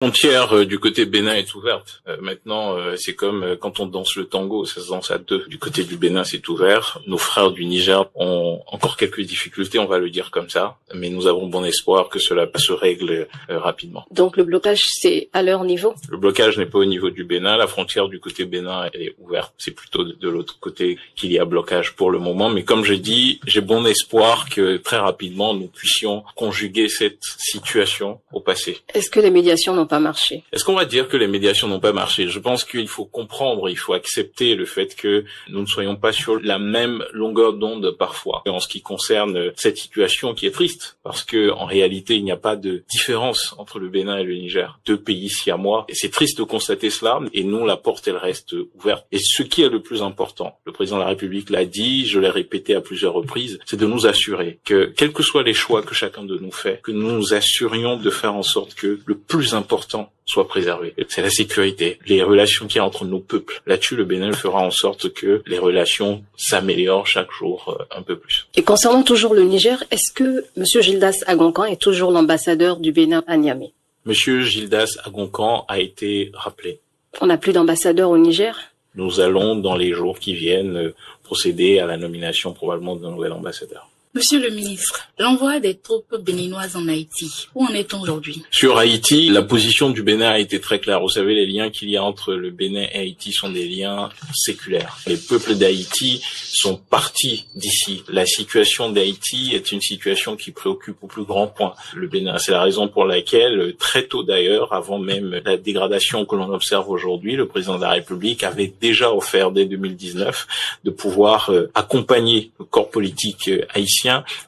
La frontière du côté Bénin est ouverte. Maintenant, c'est comme quand on danse le tango, ça se danse à deux. Du côté du Bénin, c'est ouvert. Nos frères du Niger ont encore quelques difficultés, on va le dire comme ça, mais nous avons bon espoir que cela se règle rapidement. Donc le blocage, c'est à leur niveau? Le blocage n'est pas au niveau du Bénin. La frontière du côté Bénin, elle est ouverte. C'est plutôt de l'autre côté qu'il y a blocage pour le moment. Mais comme j'ai dit, j'ai bon espoir que très rapidement, nous puissions conjuguer cette situation au passé. Est-ce que les médiations n'ont pas marché? Est-ce qu'on va dire que les médiations n'ont pas marché? Je pense qu'il faut comprendre, il faut accepter le fait que nous ne soyons pas sur la même longueur d'onde parfois. En ce qui concerne cette situation qui est triste, parce que en réalité, il n'y a pas de différence entre le Bénin et le Niger. Deux pays siamois. Et c'est triste de constater cela. Et nous, la porte, elle reste ouverte. Et ce qui est le plus important, le président de la République l'a dit, je l'ai répété à plusieurs reprises, c'est de nous assurer que, quels que soient les choix que chacun de nous fait, que nous nous assurions de faire en sorte que le plus important soit préservé. C'est la sécurité, les relations qu'il y a entre nos peuples. Là-dessus, le Bénin fera en sorte que les relations s'améliorent chaque jour un peu plus. Et concernant toujours le Niger, est-ce que M. Gildas Agonkan est toujours l'ambassadeur du Bénin à Niamey? M. Gildas Agonkan a été rappelé. On n'a plus d'ambassadeur au Niger? Nous allons, dans les jours qui viennent, procéder à la nomination probablement d'un nouvel ambassadeur. Monsieur le ministre, l'envoi des troupes béninoises en Haïti, où en est-on aujourd'hui? Sur Haïti, la position du Bénin a été très claire. Vous savez, les liens qu'il y a entre le Bénin et Haïti sont des liens séculaires. Les peuples d'Haïti sont partis d'ici. La situation d'Haïti est une situation qui préoccupe au plus grand point le Bénin. C'est la raison pour laquelle, très tôt d'ailleurs, avant même la dégradation que l'on observe aujourd'hui, le président de la République avait déjà offert dès 2019 de pouvoir accompagner le corps politique haïtien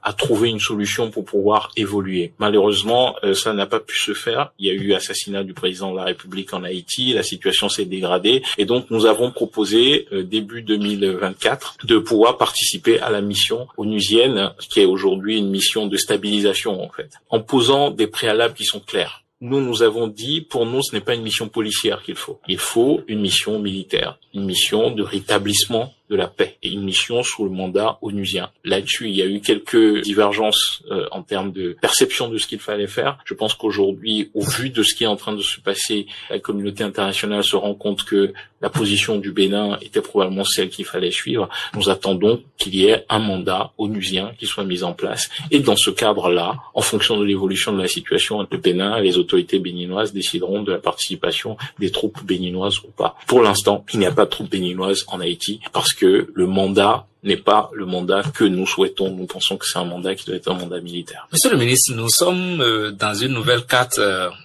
à trouver une solution pour pouvoir évoluer. Malheureusement, ça n'a pas pu se faire. Il y a eu assassinat du président de la République en Haïti, la situation s'est dégradée et donc nous avons proposé début 2024 de pouvoir participer à la mission onusienne qui est aujourd'hui une mission de stabilisation en fait, en posant des préalables qui sont clairs. Nous avons dit, pour nous, ce n'est pas une mission policière qu'il faut. Il faut une mission militaire, une mission de rétablissement de la paix et une mission sous le mandat onusien. Là-dessus, il y a eu quelques divergences en termes de perception de ce qu'il fallait faire. Je pense qu'aujourd'hui, au vu de ce qui est en train de se passer, la communauté internationale se rend compte que la position du Bénin était probablement celle qu'il fallait suivre. Nous attendons qu'il y ait un mandat onusien qui soit mis en place. Et dans ce cadre-là, en fonction de l'évolution de la situation, le Bénin et les autorités béninoises décideront de la participation des troupes béninoises ou pas. Pour l'instant, il n'y a pas de troupes béninoises en Haïti parce que le mandat n'est pas le mandat que nous souhaitons. Nous pensons que c'est un mandat qui doit être un mandat militaire. Monsieur le ministre, nous sommes dans une nouvelle carte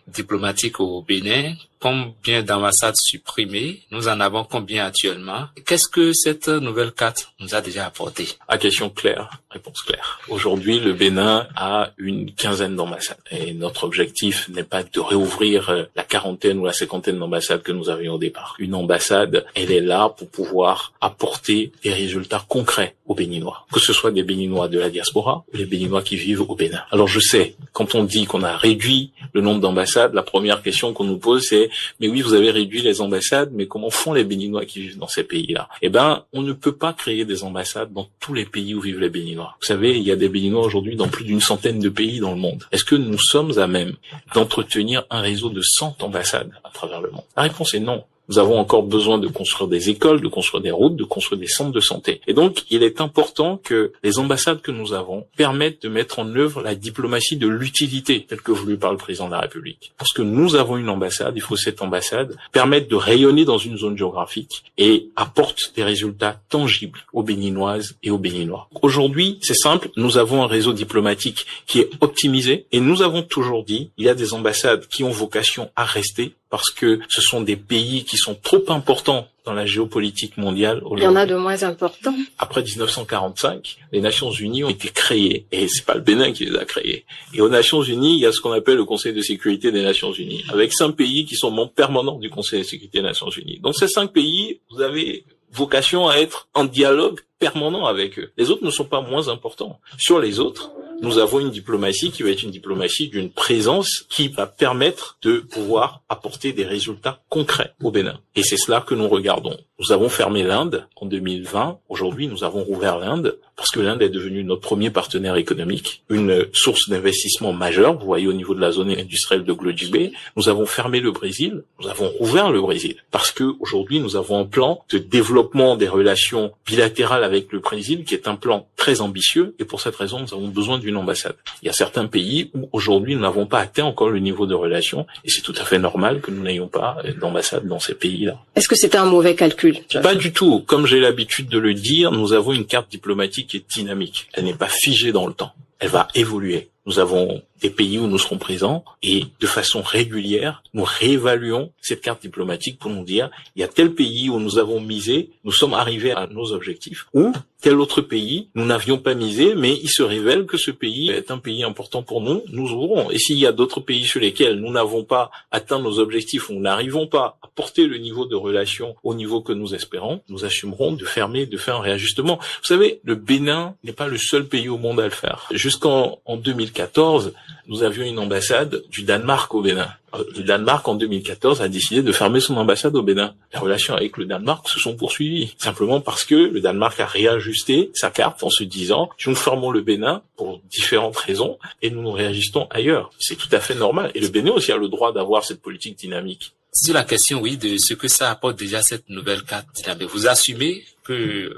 diplomatique au Bénin. Combien d'ambassades supprimées? Nous en avons combien actuellement? Qu'est-ce que cette nouvelle carte nous a déjà apporté? À question claire, réponse claire. Aujourd'hui, le Bénin a une quinzaine d'ambassades. Et notre objectif n'est pas de réouvrir la quarantaine ou la cinquantaine d'ambassades que nous avions au départ. Une ambassade, elle est là pour pouvoir apporter des résultats concrets aux Béninois. Que ce soit des Béninois de la diaspora ou les Béninois qui vivent au Bénin. Alors je sais, quand on dit qu'on a réduit le nombre d'ambassades, la première question qu'on nous pose c'est mais oui, vous avez réduit les ambassades, mais comment font les Béninois qui vivent dans ces pays-là? Eh ben, on ne peut pas créer des ambassades dans tous les pays où vivent les Béninois. Vous savez, il y a des Béninois aujourd'hui dans plus d'une centaine de pays dans le monde. Est-ce que nous sommes à même d'entretenir un réseau de 100 ambassades à travers le monde? La réponse est non. Nous avons encore besoin de construire des écoles, de construire des routes, de construire des centres de santé. Et donc, il est important que les ambassades que nous avons permettent de mettre en œuvre la diplomatie de l'utilité, telle que voulue par le président de la République. Parce que nous avons une ambassade, il faut que cette ambassade permette de rayonner dans une zone géographique et apporte des résultats tangibles aux Béninoises et aux Béninois. Aujourd'hui, c'est simple, nous avons un réseau diplomatique qui est optimisé et nous avons toujours dit, il y a des ambassades qui ont vocation à rester parce que ce sont des pays qui sont trop importants dans la géopolitique mondiale. Il y en a de moins importants. Après 1945, les Nations Unies ont été créées, et c'est pas le Bénin qui les a créées. Et aux Nations Unies, il y a ce qu'on appelle le Conseil de sécurité des Nations Unies, avec 5 pays qui sont membres permanents du Conseil de sécurité des Nations Unies. Donc ces 5 pays, vous avez vocation à être en dialogue permanent avec eux. Les autres ne sont pas moins importants. Sur les autres, nous avons une diplomatie qui va être une diplomatie d'une présence qui va permettre de pouvoir apporter des résultats concrets au Bénin. Et c'est cela que nous regardons. Nous avons fermé l'Inde en 2020. Aujourd'hui, nous avons rouvert l'Inde. parce que l'Inde est devenue notre premier partenaire économique, une source d'investissement majeure. Vous voyez, au niveau de la zone industrielle de Glodjibé, nous avons fermé le Brésil, nous avons ouvert le Brésil, parce que aujourd'hui nous avons un plan de développement des relations bilatérales avec le Brésil qui est un plan très ambitieux, et pour cette raison nous avons besoin d'une ambassade. Il y a certains pays où aujourd'hui nous n'avons pas atteint encore le niveau de relations, et c'est tout à fait normal que nous n'ayons pas d'ambassade dans ces pays-là. Est-ce que c'était un mauvais calcul? Pas du tout. Comme j'ai l'habitude de le dire, nous avons une carte diplomatique qui est dynamique. Elle n'est pas figée dans le temps. Elle va évoluer. Nous avons des pays où nous serons présents et de façon régulière, nous réévaluons cette carte diplomatique pour nous dire, il y a tel pays où nous avons misé, nous sommes arrivés à nos objectifs, ou tel autre pays, nous n'avions pas misé, mais il se révèle que ce pays est un pays important pour nous, nous ouvrons. Et s'il y a d'autres pays sur lesquels nous n'avons pas atteint nos objectifs, ou nous n'arrivons pas à porter le niveau de relation au niveau que nous espérons, nous assumerons de fermer, de faire un réajustement. Vous savez, le Bénin n'est pas le seul pays au monde à le faire. Jusqu'en 2014, nous avions une ambassade du Danemark au Bénin. Le Danemark, en 2014, a décidé de fermer son ambassade au Bénin. Les relations avec le Danemark se sont poursuivies, simplement parce que le Danemark a réajusté sa carte en se disant « nous fermons le Bénin pour différentes raisons et nous nous réajustons ailleurs ». C'est tout à fait normal. Et le Bénin aussi a le droit d'avoir cette politique dynamique. Sur la question, oui, de ce que ça apporte déjà cette nouvelle carte dynamique, vous assumez que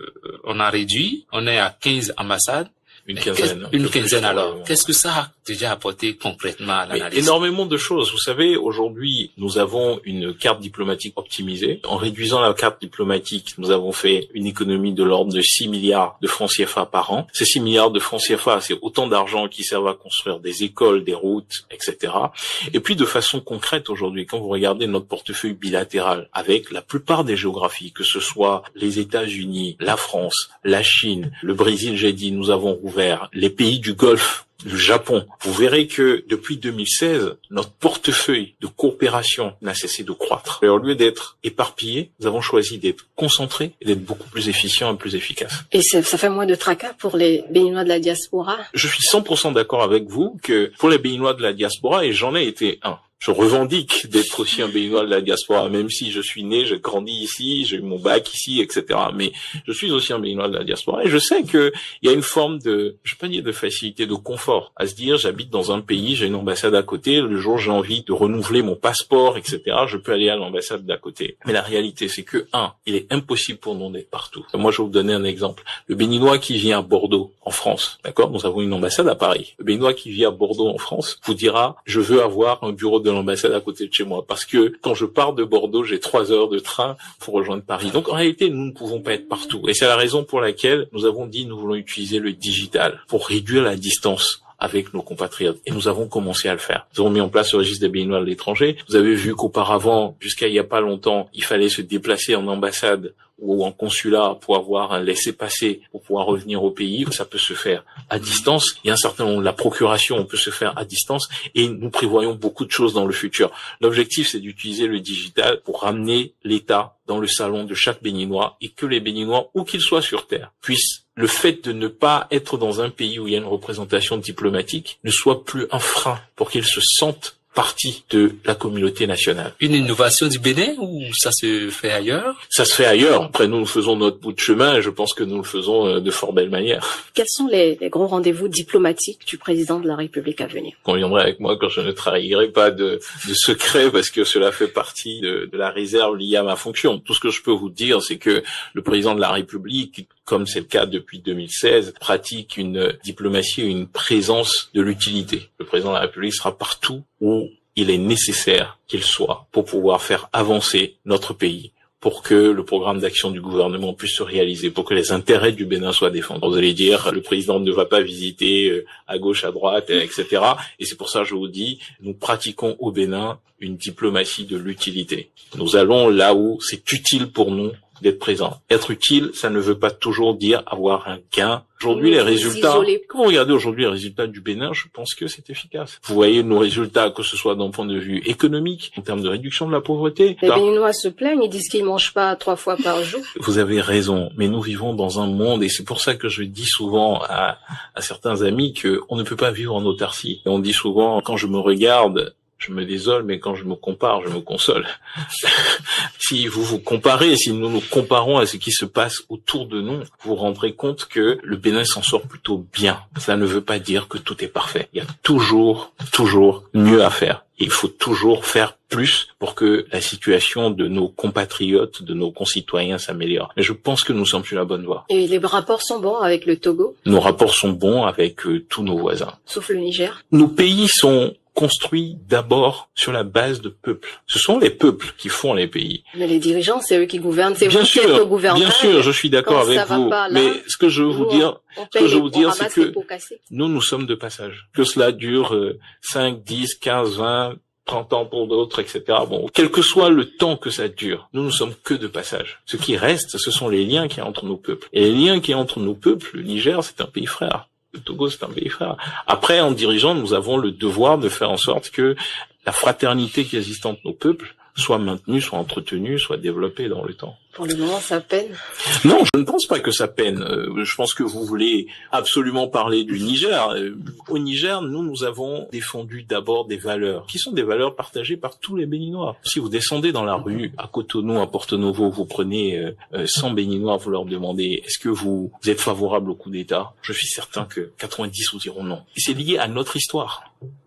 on a réduit, on est à 15 ambassades. Une quinzaine. Une quinzaine alors. Qu'est-ce que ça a déjà apporté concrètement à l'analyse? Énormément de choses. Vous savez, aujourd'hui, nous avons une carte diplomatique optimisée. En réduisant la carte diplomatique, nous avons fait une économie de l'ordre de 6 milliards de francs CFA par an. Ces 6 milliards de francs CFA, c'est autant d'argent qui servent à construire des écoles, des routes, etc. Et puis, de façon concrète aujourd'hui, quand vous regardez notre portefeuille bilatéral avec la plupart des géographies, que ce soit les États-Unis, la France, la Chine, le Brésil, j'ai dit, nous avons rouvert les pays du Golfe, le Japon, vous verrez que depuis 2016, notre portefeuille de coopération n'a cessé de croître. Et au lieu d'être éparpillé, nous avons choisi d'être concentrés et d'être beaucoup plus efficients et plus efficaces. Et ça fait moins de tracas pour les Béninois de la diaspora? Je suis 100% d'accord avec vous que pour les Béninois de la diaspora, et j'en ai été un, je revendique d'être aussi un Béninois de la diaspora, même si je suis né, j'ai grandi ici, j'ai eu mon bac ici, etc. Mais je suis aussi un Béninois de la diaspora et je sais que il y a une forme de, je peux pas dire de facilité, de confort à se dire, j'habite dans un pays, j'ai une ambassade à côté, le jour où j'ai envie de renouveler mon passeport, etc., je peux aller à l'ambassade d'à côté. Mais la réalité, c'est que, il est impossible pour nous d'être partout. Moi, je vais vous donner un exemple. Le Béninois qui vient à Bordeaux, en France, d'accord? Nous avons une ambassade à Paris. Le Béninois qui vit à Bordeaux, en France, vous dira, je veux avoir un bureau de l'ambassade à côté de chez moi, parce que quand je pars de Bordeaux, j'ai 3 heures de train pour rejoindre Paris. Donc en réalité, nous ne pouvons pas être partout. Et c'est la raison pour laquelle nous avons dit nous voulons utiliser le digital pour réduire la distance avec nos compatriotes. Et nous avons commencé à le faire. Nous avons mis en place le registre des Béninois de l'étranger. Vous avez vu qu'auparavant, jusqu'à il y a pas longtemps, il fallait se déplacer en ambassade ou en consulat pour avoir un laissez-passer pour pouvoir revenir au pays. Ça peut se faire à distance. Il y a un certain nombre, la procuration peut se faire à distance et nous prévoyons beaucoup de choses dans le futur. L'objectif, c'est d'utiliser le digital pour ramener l'État dans le salon de chaque Béninois et que les Béninois, où qu'ils soient sur Terre, puissent, le fait de ne pas être dans un pays où il y a une représentation diplomatique, ne soit plus un frein pour qu'ils se sentent partie de la communauté nationale. Une innovation du Bénin ou ça se fait ailleurs? Ça se fait ailleurs. Après, nous faisons notre bout de chemin et je pense que nous le faisons de fort belle manière. Quels sont les gros rendez-vous diplomatiques du président de la République à venir? Vous conviendrez avec moi quand je ne trahirai pas de secret parce que cela fait partie de la réserve liée à ma fonction. Tout ce que je peux vous dire, c'est que le président de la République, comme c'est le cas depuis 2016, pratique une diplomatie et une présence de l'utilité. Le président de la République sera partout où il est nécessaire qu'il soit pour pouvoir faire avancer notre pays, pour que le programme d'action du gouvernement puisse se réaliser, pour que les intérêts du Bénin soient défendus. Vous allez dire, le président ne va pas visiter à gauche, à droite, etc. Et c'est pour ça que je vous dis, nous pratiquons au Bénin une diplomatie de l'utilité. Nous allons là où c'est utile pour nous d'être présent. Être utile, ça ne veut pas toujours dire avoir un gain. Aujourd'hui, les résultats, quand vous regardez aujourd'hui les résultats du Bénin, je pense que c'est efficace. Vous voyez nos résultats, que ce soit d'un point de vue économique, en termes de réduction de la pauvreté. Les Béninois se plaignent, ils disent qu'ils mangent pas 3 fois par jour. Vous avez raison, mais nous vivons dans un monde, et c'est pour ça que je dis souvent à certains amis que on ne peut pas vivre en autarcie. Et on dit souvent, quand je me regarde, Je me désole, mais quand je me compare, je me console. Si vous vous comparez, si nous nous comparons à ce qui se passe autour de nous, vous vous rendrez compte que le Bénin s'en sort plutôt bien. Cela ne veut pas dire que tout est parfait. Il y a toujours mieux à faire. Et il faut toujours faire plus pour que la situation de nos compatriotes, de nos concitoyens s'améliore. Mais je pense que nous sommes sur la bonne voie. Et les rapports sont bons avec le Togo? Nos rapports sont bons avec tous nos voisins. Sauf le Niger? Nos pays sont construits d'abord sur la base de peuples. Ce sont les peuples qui font les pays. Mais les dirigeants, c'est eux qui gouvernent. C'est vous qui êtes au gouvernement. Bien sûr, je suis d'accord avec vous. Mais ce que je veux vous dire, c'est que nous sommes de passage. Que cela dure 5, 10, 15, 20, 30 ans pour d'autres, etc. Bon, quel que soit le temps que ça dure, nous ne sommes que de passage. Ce qui reste, ce sont les liens qu'il y a entre nos peuples. Et les liens qu'il y a entre nos peuples, le Niger, c'est un pays frère. Le Togo, c'est un pays frère. Après, en dirigeant, nous avons le devoir de faire en sorte que la fraternité qui existe entre nos peuples soit maintenue, soit entretenue, soit développée dans le temps. Pour le moment, ça peine? Non, je ne pense pas que ça peine. Je pense que vous voulez absolument parler du Niger. Au Niger, nous avons défendu d'abord des valeurs, qui sont des valeurs partagées par tous les Béninois. Si vous descendez dans la rue, à Cotonou, à Porto Novo, vous prenez 100 Béninois, vous leur demandez, est-ce que vous êtes favorable au coup d'État? Je suis certain que 90 vous diront non. Et c'est lié à notre histoire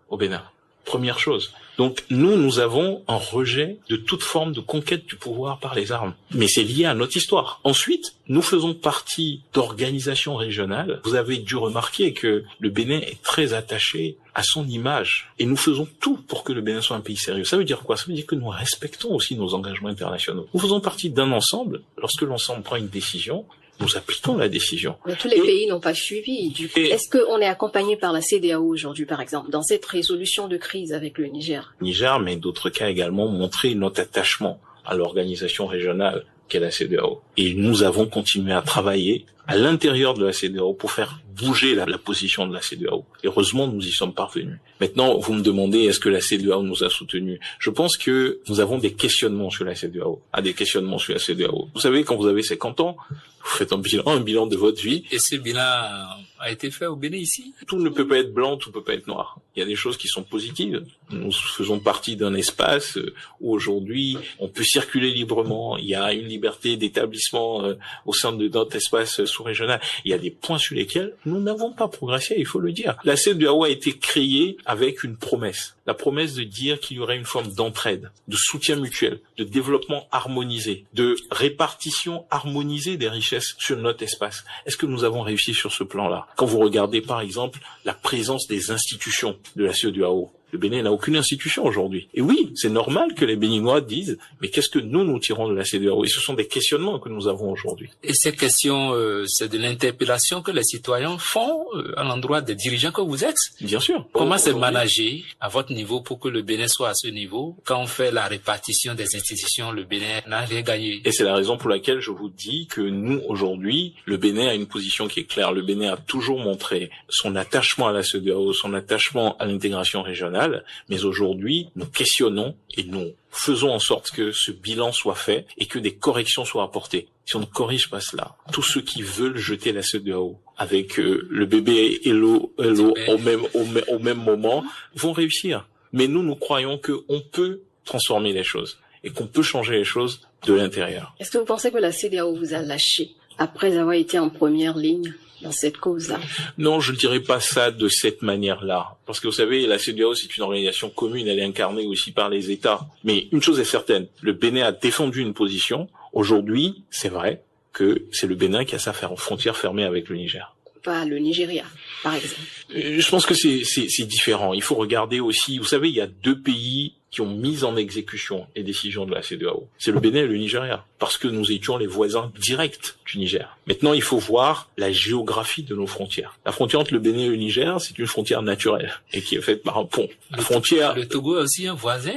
au Bénin. Première chose. Donc nous avons un rejet de toute forme de conquête du pouvoir par les armes. Mais c'est lié à notre histoire. Ensuite, nous faisons partie d'organisations régionales. Vous avez dû remarquer que le Bénin est très attaché à son image. Et nous faisons tout pour que le Bénin soit un pays sérieux. Ça veut dire quoi? Ça veut dire que nous respectons aussi nos engagements internationaux. Nous faisons partie d'un ensemble. Lorsque l'ensemble prend une décision, nous appliquons la décision. Mais tous les pays n'ont pas suivi. Est-ce qu'on est accompagné par la CEDEAO aujourd'hui, par exemple, dans cette résolution de crise avec le Niger? Niger, mais d'autres cas également, montré notre attachement à l'organisation régionale qu'est la CEDEAO. Et nous avons continué à travailler à l'intérieur de la CEDEAO pour faire bouger la position de la CEDEAO. Heureusement, nous y sommes parvenus. Maintenant, vous me demandez, est-ce que la CEDEAO nous a soutenus? Je pense que nous avons des questionnements sur la CEDEAO. Des questionnements sur la CEDEAO. Vous savez, quand vous avez 50 ans, vous faites un bilan de votre vie. Et ce bilan a été fait au Bénin ici? Tout ne peut pas être blanc, tout ne peut pas être noir. Il y a des choses qui sont positives. Nous faisons partie d'un espace où aujourd'hui, on peut circuler librement. Il y a une liberté d'établissement au sein de notre espace sous-régional. Il y a des points sur lesquels nous n'avons pas progressé, il faut le dire. La CEDEAO a été créée avec une promesse. La promesse de dire qu'il y aurait une forme d'entraide, de soutien mutuel, de développement harmonisé, de répartition harmonisée des richesses sur notre espace. Est-ce que nous avons réussi sur ce plan-là? Quand vous regardez par exemple la présence des institutions de la CEDEAO, le Bénin n'a aucune institution aujourd'hui. Et oui, c'est normal que les Béninois disent « mais qu'est-ce que nous tirons de la CEDEAO ?» Et ce sont des questionnements que nous avons aujourd'hui. Et ces questions, c'est de l'interpellation que les citoyens font à l'endroit des dirigeants que vous êtes? Bien sûr. Comment c'est managé à votre niveau pour que le Bénin soit à ce niveau? Quand on fait la répartition des institutions, le Bénin n'a rien gagné. Et c'est la raison pour laquelle je vous dis que nous, aujourd'hui, le Bénin a une position qui est claire. Le Bénin a toujours montré son attachement à la CEDEAO, son attachement à l'intégration régionale. Mais aujourd'hui, nous questionnons et nous faisons en sorte que ce bilan soit fait et que des corrections soient apportées. Si on ne corrige pas cela, tous ceux qui veulent jeter la CEDEAO avec le bébé et l'eau au même moment vont réussir. Mais nous croyons qu'on peut transformer les choses et qu'on peut changer les choses de l'intérieur. Est-ce que vous pensez que la CEDEAO vous a lâché après avoir été en première ligne dans cette cause-là? Non, je ne dirais pas ça de cette manière-là. Parce que vous savez, la CEDEAO, c'est une organisation commune, elle est incarnée aussi par les États. Mais une chose est certaine, le Bénin a défendu une position. Aujourd'hui, c'est vrai que c'est le Bénin qui a sa frontière fermée avec le Niger. Pas le Nigeria, par exemple. Je pense que c'est différent. Il faut regarder aussi, vous savez, il y a deux pays qui ont mis en exécution les décisions de la CEDEAO. C'est le Bénin et le Nigeria, parce que nous étions les voisins directs du Niger. Maintenant, il faut voir la géographie de nos frontières. La frontière entre le Bénin et le Niger, c'est une frontière naturelle, et qui est faite par un pont. Le Togo est aussi un voisin?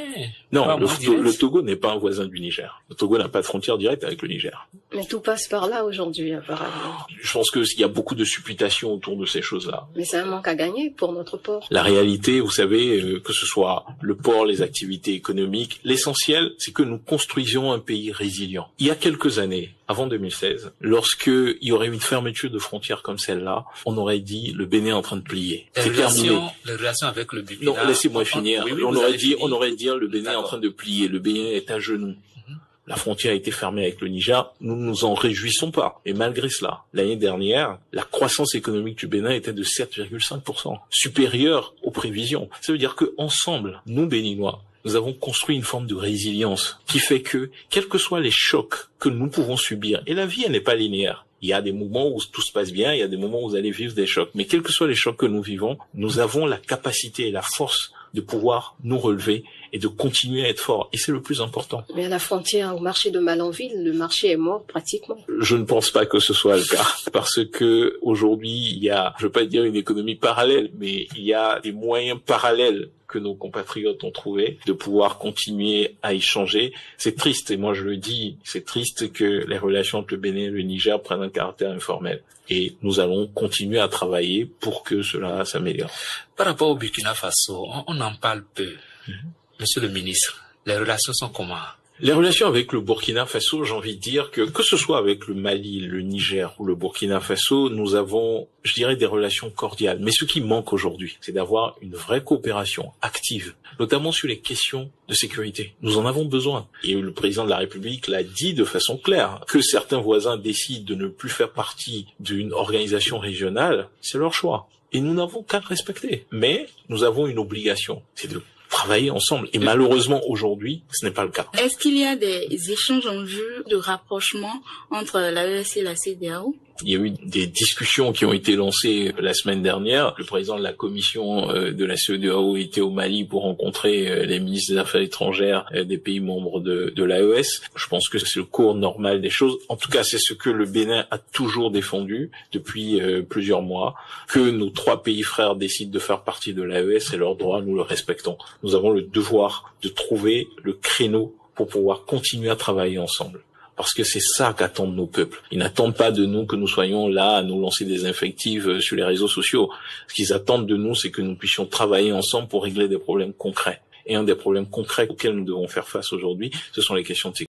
Non, le Togo n'est pas un voisin du Niger. Le Togo n'a pas de frontière directe avec le Niger. Mais tout passe par là aujourd'hui, apparemment. Je pense qu'il y a beaucoup de supputations autour de ces choses-là. Mais c'est un manque à gagner pour notre port. La réalité, vous savez, que ce soit le port, les activités activité économique. L'essentiel, c'est que nous construisions un pays résilient. Il y a quelques années, avant 2016, lorsque il y aurait une fermeture de frontières comme celle-là, on aurait dit le Bénin est en train de plier. C'est terminé. Les relations avec le Burkina. Non, laissez-moi finir. Oui, on aurait dit le Bénin est en train de plier. Le Bénin est à genoux. La frontière a été fermée avec le Niger, nous ne nous en réjouissons pas. Et malgré cela, l'année dernière, la croissance économique du Bénin était de 7,5%, supérieure aux prévisions. Ça veut dire que ensemble, nous Béninois, nous avons construit une forme de résilience qui fait que, quels que soient les chocs que nous pouvons subir, et la vie elle n'est pas linéaire. Il y a des moments où tout se passe bien, il y a des moments où vous allez vivre des chocs. Mais quels que soient les chocs que nous vivons, nous avons la capacité et la force de pouvoir nous relever et de continuer à être forts. Et c'est le plus important. Mais à la frontière, au marché de Malanville, le marché est mort pratiquement. Je ne pense pas que ce soit le cas. Parce que aujourd'hui, il y a, je veux pas dire une économie parallèle, mais il y a des moyens parallèles que nos compatriotes ont trouvé de pouvoir continuer à échanger. C'est triste, et moi je le dis, c'est triste que les relations entre le Bénin et le Niger prennent un caractère informel. Et nous allons continuer à travailler pour que cela s'améliore. Par rapport au Burkina Faso, on en parle peu. Monsieur le ministre, les relations sont comment? Les relations avec le Burkina Faso, j'ai envie de dire que ce soit avec le Mali, le Niger ou le Burkina Faso, nous avons, je dirais, des relations cordiales. Mais ce qui manque aujourd'hui, c'est d'avoir une vraie coopération active, notamment sur les questions de sécurité. Nous en avons besoin. Et le président de la République l'a dit de façon claire. Que certains voisins décident de ne plus faire partie d'une organisation régionale, c'est leur choix. Et nous n'avons qu'à le respecter. Mais nous avons une obligation, c'est de travailler ensemble. Et malheureusement, aujourd'hui, ce n'est pas le cas. Est-ce qu'il y a des échanges en vue de rapprochement entre l'AES et la CEDEAO? Il y a eu des discussions qui ont été lancées la semaine dernière. Le président de la commission de la CEDEAO était au Mali pour rencontrer les ministres des Affaires étrangères des pays membres de l'AES. Je pense que c'est le cours normal des choses. En tout cas, c'est ce que le Bénin a toujours défendu depuis plusieurs mois. Que nos 3 pays frères décident de faire partie de l'AES, c'est leur droit, nous le respectons. Nous avons le devoir de trouver le créneau pour pouvoir continuer à travailler ensemble. Parce que c'est ça qu'attendent nos peuples. Ils n'attendent pas de nous que nous soyons là à nous lancer des invectives sur les réseaux sociaux. Ce qu'ils attendent de nous, c'est que nous puissions travailler ensemble pour régler des problèmes concrets. Et un des problèmes concrets auxquels nous devons faire face aujourd'hui, ce sont les questions de sécurité.